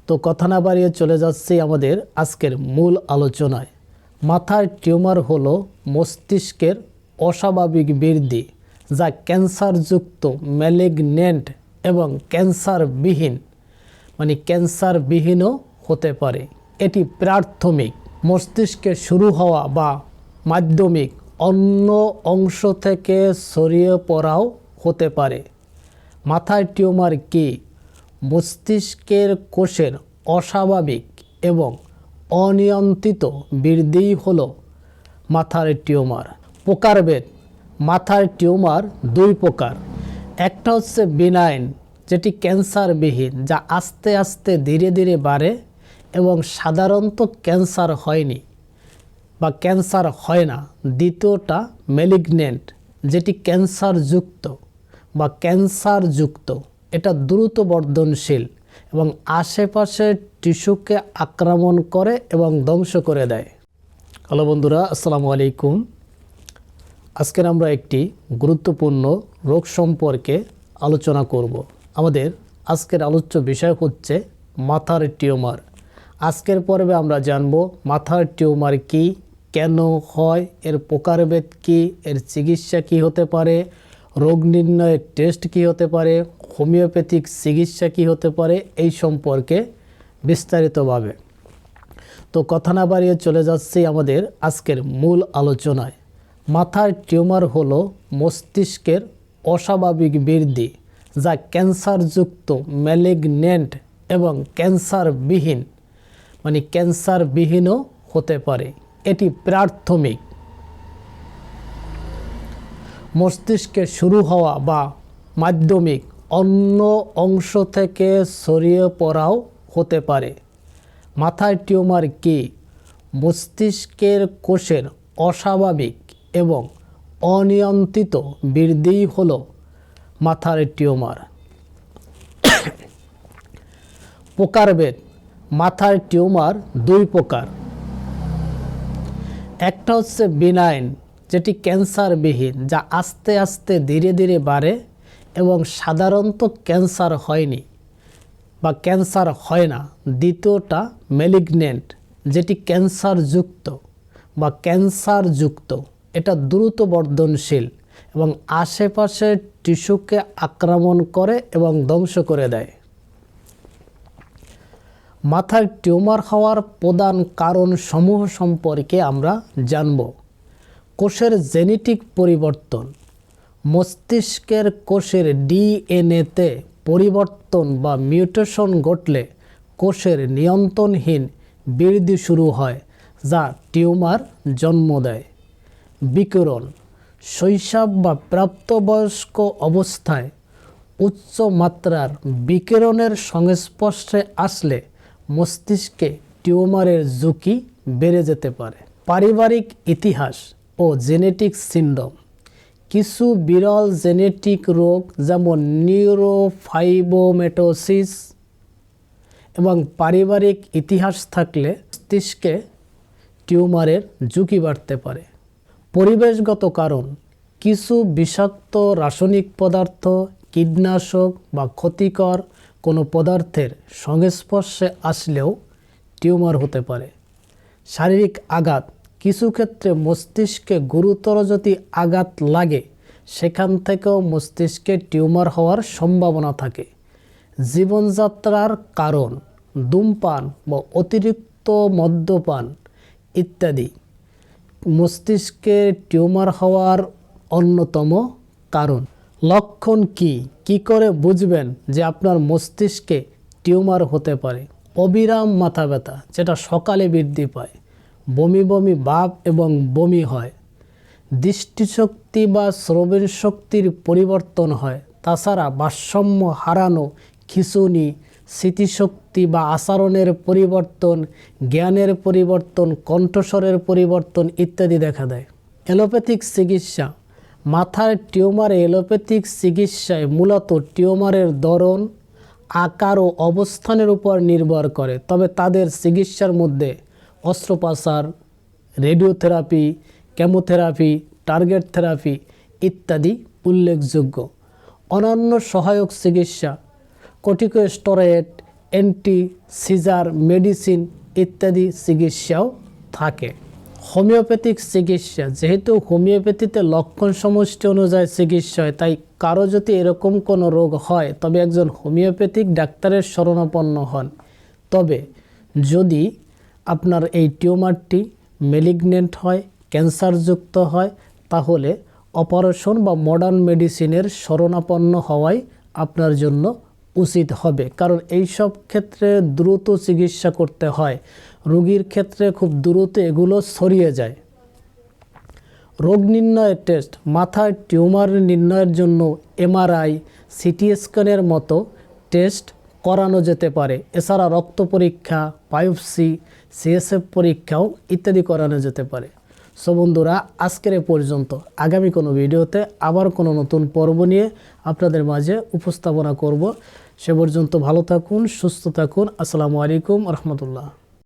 তো কথা না বাড়িয়ে চলে যাচ্ছি আমাদের আজকের মূল আলোচনায়। মাথার টিউমার হলো মস্তিষ্কের অস্বাভাবিক বৃদ্ধি, যা ক্যান্সারযুক্ত, ম্যালিগন্যান্ট এবং ক্যান্সারবিহীনও হতে পারে। এটি প্রাথমিক মস্তিষ্কে শুরু হওয়া বা মাধ্যমিক অন্য অংশ থেকে ছড়িয়ে পড়াও হতে পারে। মাথার টিউমার কি? মস্তিষ্কের কোষের অস্বাভাবিক এবং অনিয়ন্ত্রিত বৃদ্ধিই হলো মাথার টিউমার। প্রকারভেদ: মাথার টিউমার দুই প্রকার। একটা হচ্ছে বিনাইন, যেটি ক্যান্সারবিহীন, যা আস্তে আস্তে ধীরে ধীরে বাড়ে এবং সাধারণত ক্যান্সার হয়নি বা ক্যান্সার হয় না। দ্বিতীয়টা ম্যালিগন্যান্ট, যেটি ক্যান্সারযুক্ত। এটা দ্রুত বর্ধনশীল এবং আশেপাশের টিস্যুকে আক্রমণ করে এবং ধ্বংস করে দেয়। হ্যালো বন্ধুরা, আসসালামু আলাইকুম। আজকের আমরা একটি গুরুত্বপূর্ণ রোগ সম্পর্কে আলোচনা করব। আমাদের আজকের আলোচ্য বিষয় হচ্ছে মাথার টিউমার। আজকের পর্বে আমরা জানব মাথার টিউমার কি, কেন হয়, এর প্রকারভেদ কি, এর চিকিৎসা কি হতে পারে, রোগ নির্ণয়ের টেস্ট কি হতে পারে, হোমিওপ্যাথিক চিকিৎসা কি হতে পারে, এই সম্পর্কে বিস্তারিতভাবে। তো কথা না বাড়িয়ে চলে যাচ্ছি আমাদের আজকের মূল আলোচনায়। মাথার টিউমার হলো মস্তিষ্কের অস্বাভাবিক বৃদ্ধি, যা ক্যান্সারযুক্ত, ম্যালিগন্যান্ট এবং ক্যান্সারবিহীনও হতে পারে। এটি প্রাথমিক মস্তিষ্কে শুরু হওয়া বা মাধ্যমিক অন্য অংশ থেকে ছড়িয়ে পড়াও হতে পারে। মাথার টিউমার কি? মস্তিষ্কের কোষের অস্বাভাবিক এবং অনিয়ন্ত্রিত বৃদ্ধিই হলো মাথার টিউমার। প্রকারভেদ: মাথার টিউমার দুই প্রকার। একটা হচ্ছে বিনাইন, যেটি ক্যান্সারবিহীন, যা আস্তে আস্তে ধীরে ধীরে বাড়ে এবং সাধারণত ক্যান্সার হয়নি বা ক্যান্সার হয় না। দ্বিতীয়টা ম্যালিগন্যান্ট, যেটি ক্যান্সারযুক্ত। এটা দ্রুত বর্ধনশীল এবং আশেপাশের টিস্যুকে আক্রমণ করে এবং ধ্বংস করে দেয়। মাথার টিউমার হওয়ার প্রধান কারণ সমূহ সম্পর্কে আমরা জানব। কোষের জেনেটিক পরিবর্তন: মস্তিষ্কের কোষের ডিএনএতে পরিবর্তন বা মিউটেশন ঘটলে কোষের নিয়ন্ত্রণহীন বৃদ্ধি শুরু হয়, যা টিউমার জন্ম দেয়। বিকিরণ: শৈশব বা প্রাপ্তবয়স্ক অবস্থায় উচ্চ মাত্রার বিকিরণের সংস্পর্শে আসলে মস্তিষ্কে টিউমারের ঝুঁকি বেড়ে যেতে পারে। পারিবারিক ইতিহাস ও জেনেটিক সিনড্রোম: কিছু বিরল জেনেটিক রোগ যেমন নিউরোফাইব্রোমেটোসিস এবং পারিবারিক ইতিহাস থাকলে মস্তিষ্কে টিউমারের ঝুঁকি বাড়তে পারে। পরিবেশগত কারণ: কিছু বিষাক্ত রাসায়নিক পদার্থ, কীটনাশক বা ক্ষতিকর কোনো পদার্থের সংস্পর্শে আসলেও টিউমার হতে পারে। শারীরিক আঘাত: কিছু ক্ষেত্রে মস্তিষ্কে গুরুতর যদি আঘাত লাগে, সেখান থেকেও মস্তিষ্কে টিউমার হওয়ার সম্ভাবনা থাকে। জীবনযাত্রার কারণ: ধূমপান বা অতিরিক্ত মদ্যপান ইত্যাদি মস্তিষ্কে টিউমার হওয়ার অন্যতম কারণ। লক্ষণ কি? কি করে বুঝবেন যে আপনার মস্তিষ্কে টিউমার হতে পারে? অবিরাম মাথা ব্যথা, যেটা সকালে বৃদ্ধি পায়, বমি বমি ভাব এবং বমি হয়, দৃষ্টিশক্তি বা শ্রবণ শক্তির পরিবর্তন হয়। তাছাড়া ভারসাম্য হারানো, খিঁচুনি, স্মৃতিশক্তি বা আচরণের পরিবর্তন, জ্ঞানের পরিবর্তন, কণ্ঠস্বরের পরিবর্তন ইত্যাদি দেখা দেয়। অ্যালোপ্যাথিক চিকিৎসা: মাথার টিউমারে অ্যালোপ্যাথিক চিকিৎসায় মূলত টিউমারের ধরন, আকার ও অবস্থানের উপর নির্ভর করে, তবে তাদের চিকিৎসার মধ্যে অস্ত্রোপচার, রেডিওথেরাপি, কেমোথেরাপি, টার্গেট থেরাপি ইত্যাদি উল্লেখযোগ্য। অন্যান্য সহায়ক চিকিৎসা: কর্টিকোস্টেরয়েড, অ্যান্টি সিজার মেডিসিন ইত্যাদি চিকিৎসাও থাকে। হোমিওপ্যাথিক চিকিৎসা, যেহেতু হোমিওপ্যাথিতে লক্ষণ সমষ্টি অনুযায়ী চিকিৎসা হয়, তাই কারো যদি এরকম কোনো রোগ হয় তবে একজন হোমিওপ্যাথিক ডাক্তারের শরণাপন্ন হন। তবে যদি আপনার এই টিউমারটি ম্যালিগন্যান্ট হয়, ক্যান্সারযুক্ত হয়, তাহলে অপারেশন বা মডার্ন মেডিসিনের শরণাপন্ন হওয়াই আপনার জন্য উচিত হবে, কারণ এই সব ক্ষেত্রে দ্রুত চিকিৎসা করতে হয়। রোগীর ক্ষেত্রে খুব দ্রুত এগুলো ছড়িয়ে যায়। রোগ নির্ণয়ের টেস্ট, মাথায় টিউমার নির্ণয়ের জন্য এমআরআই, সিটি স্ক্যানের মতো টেস্ট করানো যেতে পারে। এছাড়া রক্ত পরীক্ষা, বায়োপসি, সিএসএফ পরীক্ষাও ইত্যাদি করানো যেতে পারে। সো বন্ধুরা, আজকের এ পর্যন্ত। আগামী কোনো ভিডিওতে আবার কোনো নতুন পর্ব নিয়ে আপনাদের মাঝে উপস্থাপনা করব। সে পর্যন্ত ভালো থাকুন, সুস্থ থাকুন। আসসালামু আলাইকুম রহমতুল্লাহ।